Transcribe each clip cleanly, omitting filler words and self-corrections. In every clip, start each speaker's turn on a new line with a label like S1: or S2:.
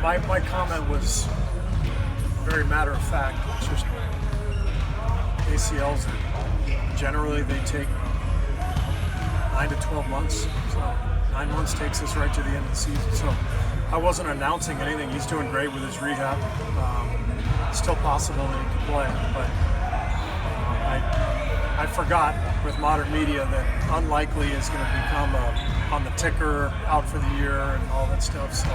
S1: My comment was very matter of fact. It's just ACLs, generally they take 9 to 12 months. So 9 months takes us right to the end of the season. So I wasn't announcing anything. He's doing great with his rehab. Still possible that he could play, but I forgot with modern media that unlikely is going to become on the ticker, out for the year and all that stuff. So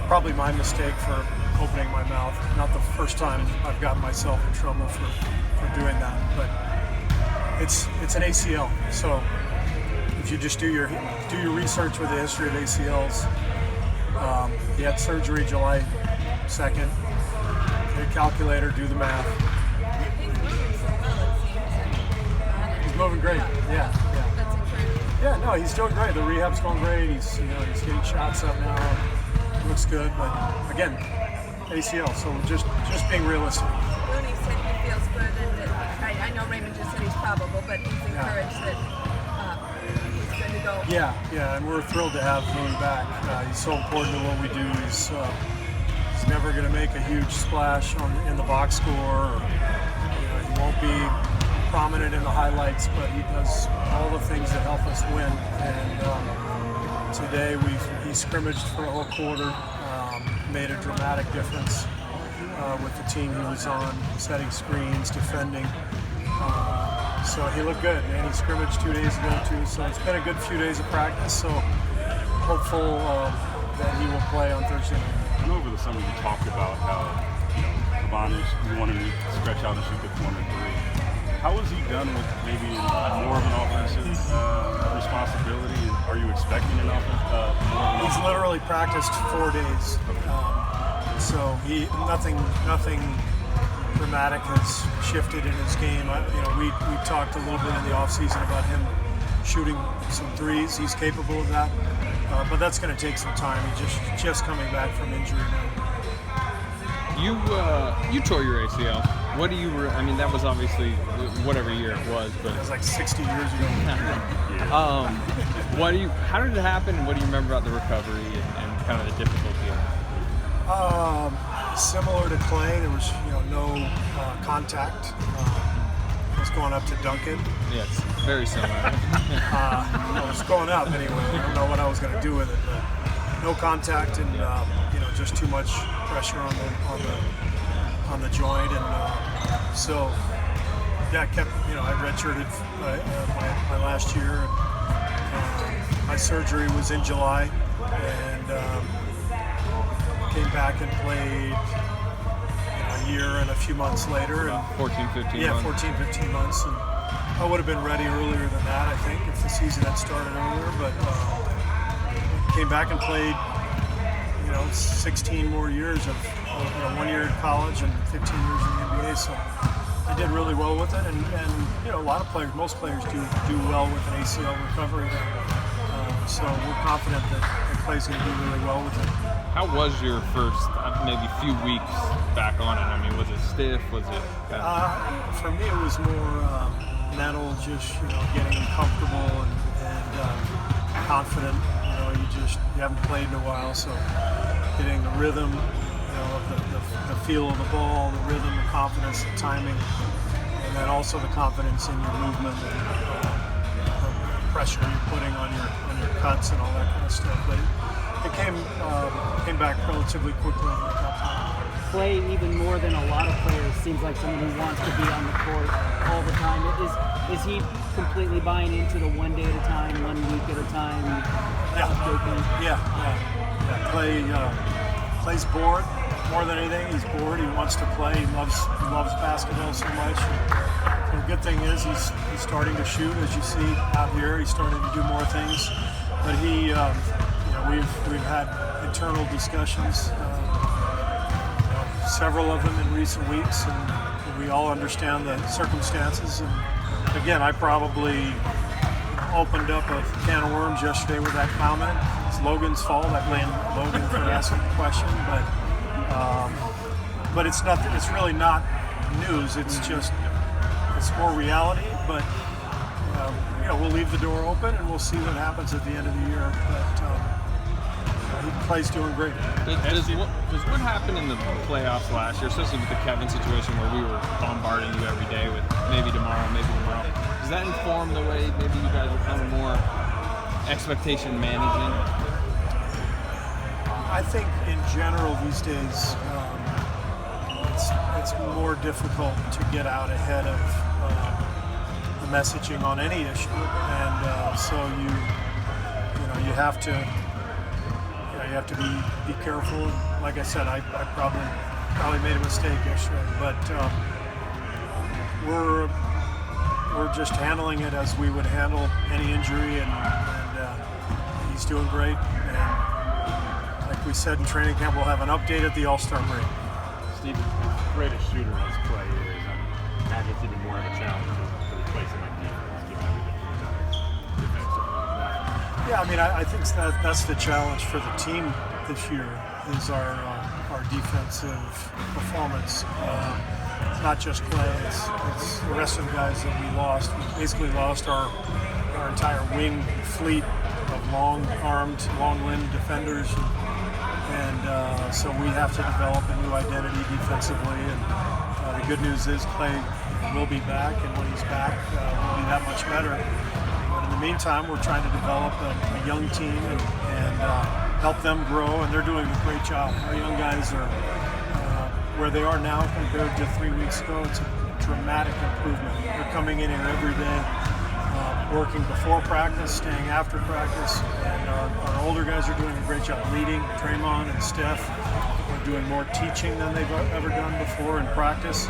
S1: probably my mistake for opening my mouth. Not the first time I've gotten myself in trouble for doing that, but it's an ACL. So if you just do your research with the history of ACLs, he had surgery July 2nd. Get a calculator, do the math. He's moving great. Yeah.
S2: That's encouraging.
S1: Yeah, no, he's doing great. The rehab's going great. He's getting shots up now. Looks good, but again, ACL. So just being realistic.
S2: Rooney said he feels good, and I know Raymond just said he's probable, but he's encouraged that he's good to go.
S1: Yeah, and we're thrilled to have Rooney back. He's so important to what we do. He's never going to make a huge splash in the box score. Or, he won't be prominent in the highlights, but he does all the things that help us win. And today he scrimmaged for a whole quarter, made a dramatic difference with the team he was on, setting screens, defending. So he looked good, and he scrimmaged 2 days ago too. So it's been a good few days of practice. So hopeful that he will play on Thursday night.
S3: I know over the summer you talked about how you wanted to stretch out and shoot the corner three. How has he done with maybe more of an offensive responsibility? And are you expecting an offense?
S1: He's literally practiced 4 days, so nothing dramatic has shifted in his game. We talked a little bit in the offseason about him shooting some threes. He's capable of that, but that's going to take some time. He's just coming back from injury now.
S4: You tore your ACL. What do you? That was obviously whatever year it was, but
S1: it was like 60 years ago.
S4: How did it happen, and what do you remember about the recovery and kind of the difficulty?
S1: Similar to Klay, there was no contact. I was going up to dunk it.
S4: Yeah, it's very similar.
S1: I was going up anyway. I don't know what I was going to do with it, but no contact and just too much pressure on the joint, and so I kept I redshirted my last year. And, my surgery was in July, and came back and played a year and a few months later. And
S4: 14,
S1: 15 months. And I would have been ready earlier than that, I think, if the season had started earlier. But came back and played 16 more years of 1 year in college and 15 years in the NBA. So I did really well with it, and a lot of players, most players do well with an ACL recovery. So we're confident that Klay's going to do really well with it.
S4: How was your first maybe few weeks back on it? Was it stiff? Was it?
S1: For me, it was more mental, just getting comfortable and confident. You haven't played in a while, so getting the rhythm, the feel of the ball, the rhythm, the confidence, the timing, and then also the confidence in your movement and the pressure you're putting on your cuts and all that kind of stuff. But it came back relatively quickly.
S5: Klay, even more than a lot of players, seems like someone who wants to be on the court all the time. Is he completely buying into the 1 day at a time, 1 week at a time?
S1: Yeah. Klay's bored more than anything. He's bored. He wants to play. He loves basketball so much. The good thing is he's starting to shoot, as you see out here. He's starting to do more things. But we've had internal discussions, several of them in recent weeks, and we all understand the circumstances. And again, I probably opened up a can of worms yesterday with that comment. It's Logan's fault. I blame Logan for asking the question, but it's nothing. It's really not news. It's more reality. But we'll leave the door open and we'll see what happens at the end of the year. But Clay's doing great.
S4: Does what happened in the playoffs last year, especially with the Kevin situation where we were bombarding you every day with maybe tomorrow, does that inform the way maybe you guys are kind of more expectation managing?
S1: I think in general these days it's more difficult to get out ahead of the messaging on any issue, and so you have to be careful. Like I said, I probably made a mistake yesterday, but we're just handling it as we would handle any injury, and he's doing great. And like we said in training camp, we'll have an update at the All-Star break.
S6: Steve, as great a shooter as Klay is, I imagine it's even more of a challenge to replace him on defense, given everything he's done defensively.
S1: Yeah, I mean, I think that's the challenge for the team this year is our defensive performance. It's not just Klay; it's the rest of the guys that we lost. We basically lost our entire wing fleet of long-armed, long-limbed defenders, and so we have to develop a new identity defensively. And the good news is Klay will be back, and when he's back, we'll be that much better. But in the meantime, we're trying to develop a young team and help them grow, and they're doing a great job. Our young guys are where they are now compared to 3 weeks ago. It's a dramatic improvement. They're coming in here every day, working before practice, staying after practice, and our older guys are doing a great job leading. Draymond and Steph are doing more teaching than they've ever done before in practice.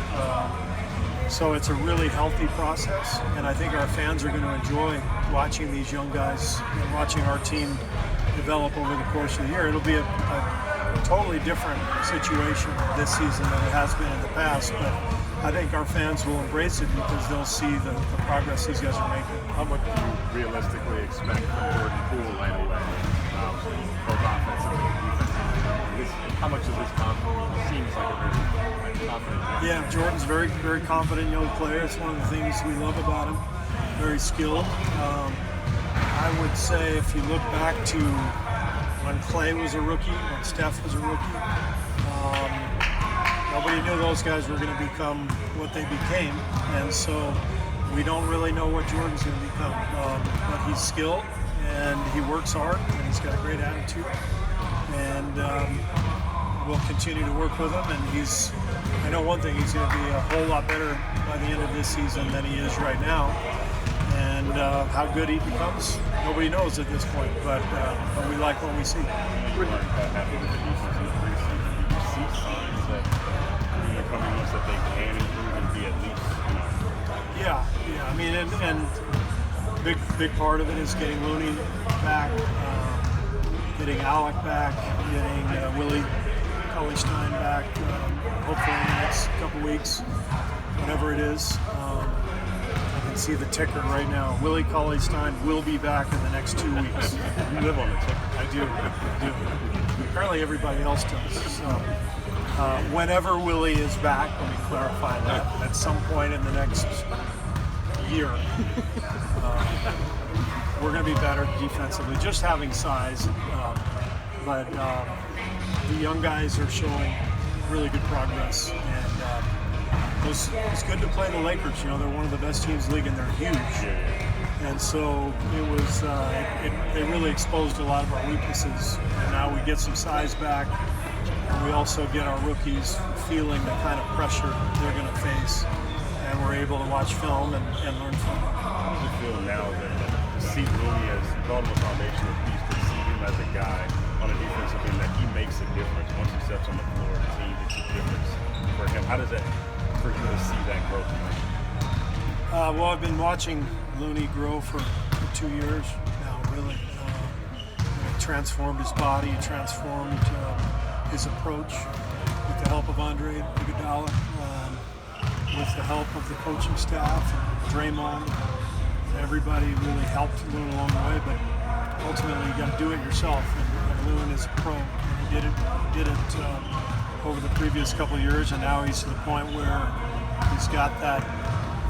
S1: So it's a really healthy process, and I think our fans are going to enjoy watching these young guys and watching our team develop over the course of the year. It'll be a totally different situation this season than it has been in the past, but I think our fans will embrace it because they'll see the progress these guys are making.
S6: How much do you realistically expect from Jordan Poole right away? Both offensively and defensively. How much of this confidence seems like a very confident young
S1: Yeah, Jordan's very, very confident young player. It's one of the things we love about him. Very skilled. I would say if you look back to when Klay was a rookie, when Steph was a rookie, nobody knew those guys were going to become what they became, and so we don't really know what Jordan's going to become. But he's skilled, and he works hard, and he's got a great attitude, and we'll continue to work with him. And I know one thing, he's going to be a whole lot better by the end of this season than he is right now. And how good he becomes, nobody knows at this point, but we like what we see.
S3: You weren't that happy with the defense in the preseason. Did you see signs that in the coming months that they can improve and be at least,
S1: Yeah. I mean, and big part of it is getting Looney back, getting Alec back, getting Willie Cauley-Stein back. Hopefully in the next couple weeks, whatever it is. I can see the ticker right now. Willie Cauley-Stein will be back in the next 2 weeks.
S3: You live on the ticker.
S1: I do. Apparently everybody else does. So whenever Willie is back, let me clarify that, at some point in the next year, we're going to be better defensively, just having size. But the young guys are showing really good progress. And it's good to play the Lakers. They're one of the best teams in the league, and they're huge. And so it was, they really exposed a lot of our weaknesses. And now we get some size back. And we also get our rookies feeling the kind of pressure they're going to face. And we're able to watch film and learn from it.
S3: How does it feel now that to see Looney as brought him a foundational piece, to see him as a guy on a defensive end that he makes a difference once he steps on the floor? The team makes a difference for him. How does that, for you to see that growth?
S1: Well, I've been watching Looney grow for 2 years now, really. He transformed his body, he transformed his approach with the help of Andre Iguodala, with the help of the coaching staff, and Draymond. Everybody really helped Loon along the way, but ultimately you got to do it yourself. And Loon is a pro, and he did it over the previous couple of years, and now he's to the point where he's got that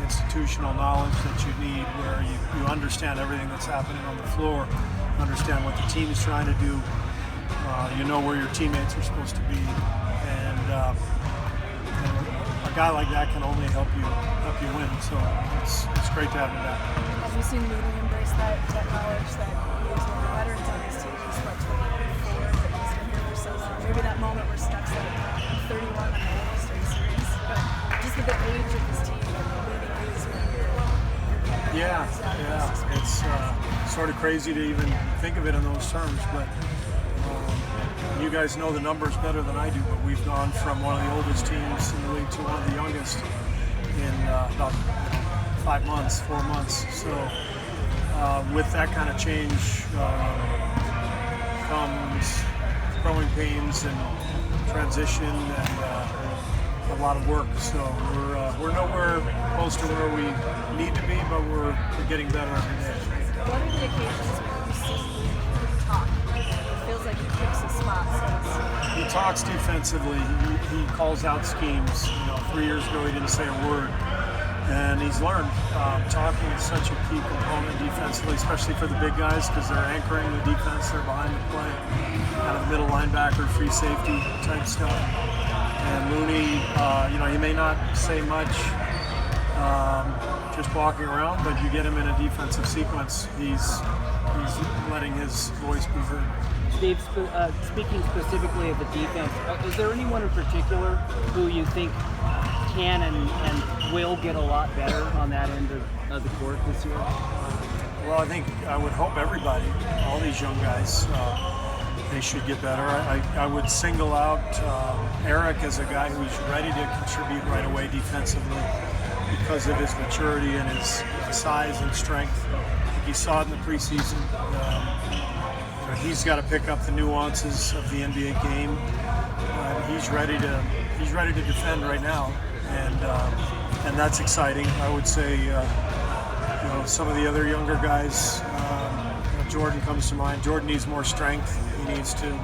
S1: institutional knowledge that you need, where you understand everything that's happening on the floor, understand what the team is trying to do, You know where your teammates are supposed to be, and a guy like that can only help you win. So it's great to have him back.
S7: Have you seen Moody embrace that knowledge that he is one of the veterans on his team? He's what, 24, but he's been here for so long. Maybe that moment where Steph's like 31 on the All-Star series, but just at the age of his team, Moody is one of your
S1: Yeah. It's sort of crazy to even think of it in those terms, but you guys know the numbers better than I do, but we've gone from one of the oldest teams in the league to one of the youngest in about 4 months. So with that kind of change comes growing pains and transition and a lot of work. So we're nowhere close to where we need to be, but we're getting better every day.
S7: What are the occasions when you see him talk? It feels like he picks his spots.
S1: He talks defensively. He calls out schemes. 3 years ago he didn't say a word, and he's learned. Talking is such a key component defensively, especially for the big guys, because they're anchoring the defense. They're behind the play, kind of middle linebacker, free safety type stuff. And Looney, he may not say much just walking around, but you get him in a defensive sequence, he's letting his voice be heard.
S5: Steve, speaking specifically of the defense, is there anyone in particular who you think can and will get a lot better on that end of the court this year?
S1: Well, I would hope everybody, all these young guys, they should get better. I would single out Eric as a guy who's ready to contribute right away defensively because of his maturity and his size and strength. I think you saw it in the preseason. He's got to pick up the nuances of the NBA game. He's ready to defend right now, and that's exciting. I would say, some of the other younger guys. Jordan comes to mind. Jordan needs more strength. He needs to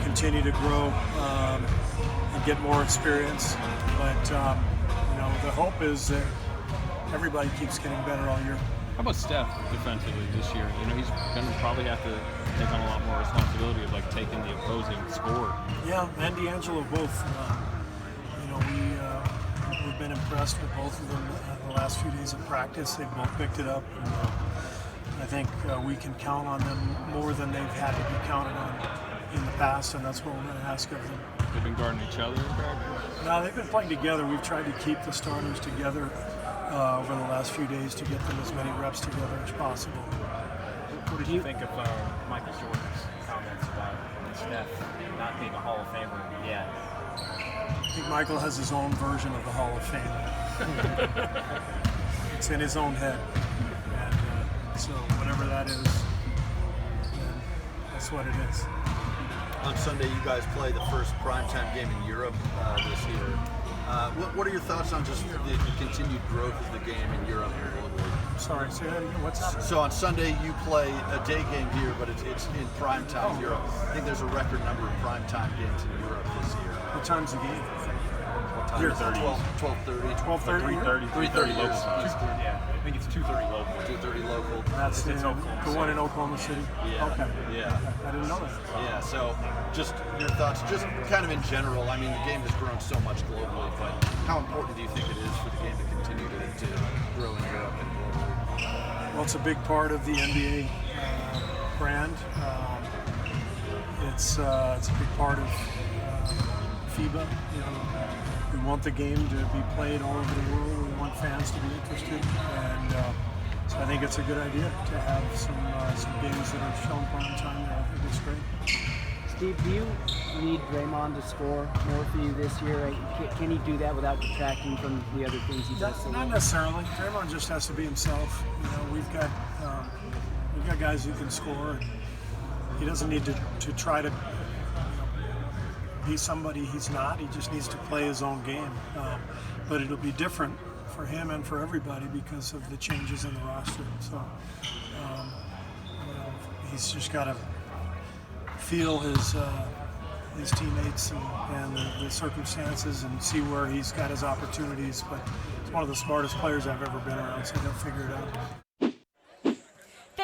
S1: continue to grow and get more experience. But the hope is that everybody keeps getting better all year.
S4: How about Steph defensively this year? He's going to probably have to take on a lot more responsibility of taking the opposing score.
S1: Yeah, and D'Angelo both. We've been impressed with both of them the last few days of practice. They've both picked it up. I think we can count on them more than they've had to be counted on in the past, and that's what we're going to ask of them.
S4: They've been guarding each other in practice?
S1: No, they've been playing together. We've tried to keep the starters together over the last few days to get them as many reps together as possible.
S6: What did you think of Michael Jordan's comments about Steph not being a Hall of Famer yet?
S1: I think Michael has his own version of the Hall of Fame. It's in his own head. And so whatever that is, that's what it is.
S8: On Sunday, you guys play the first primetime game in Europe this year. What are your thoughts on just the continued growth of the game in Europe and globally?
S1: Sorry, say that again. What's that?
S8: So on Sunday, you play a day game here, but it's in primetime Europe. I think there's a record number of primetime games in Europe this year.
S1: What time's the game?
S8: What time
S1: Here,
S8: is it? 12:30.
S1: 12:30?
S8: 3:30
S6: local
S8: time.
S6: time. Yeah, I think it's 2:30 local.
S8: 2:30 local.
S1: That's
S6: It's
S1: the
S6: Oklahoma
S1: one in Oklahoma City?
S8: Yeah.
S1: Okay.
S8: Yeah.
S1: I didn't know that.
S8: Yeah, so just your thoughts, just kind of in general. I mean, the game has grown so much globally, but how important do you think it is for the game to continue to grow in Europe and globally?
S1: Well, it's a big part of the NBA brand. It's a big part of FIBA. We want the game to be played all over the world. We want fans to be interested, and so I think it's a good idea to have some games that are shown prime time there. I think it's great.
S5: Steve, do you need Draymond to score more for you this year? Can he do that without detracting from the other things he does?
S1: Not necessarily. Draymond just has to be himself. We've got guys who can score. He doesn't need to try to be somebody he's not. He just needs to play his own game. But it'll be different for him and for everybody because of the changes in the roster. So he's just got to feel his teammates and the circumstances and see where he's got his opportunities. But he's one of the smartest players I've ever been around, so he'll figure it out.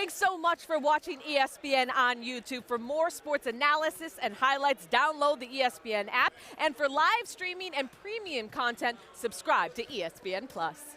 S9: Thanks so much for watching ESPN on YouTube. For more sports analysis and highlights, download the ESPN app. And for live streaming and premium content, subscribe to ESPN Plus.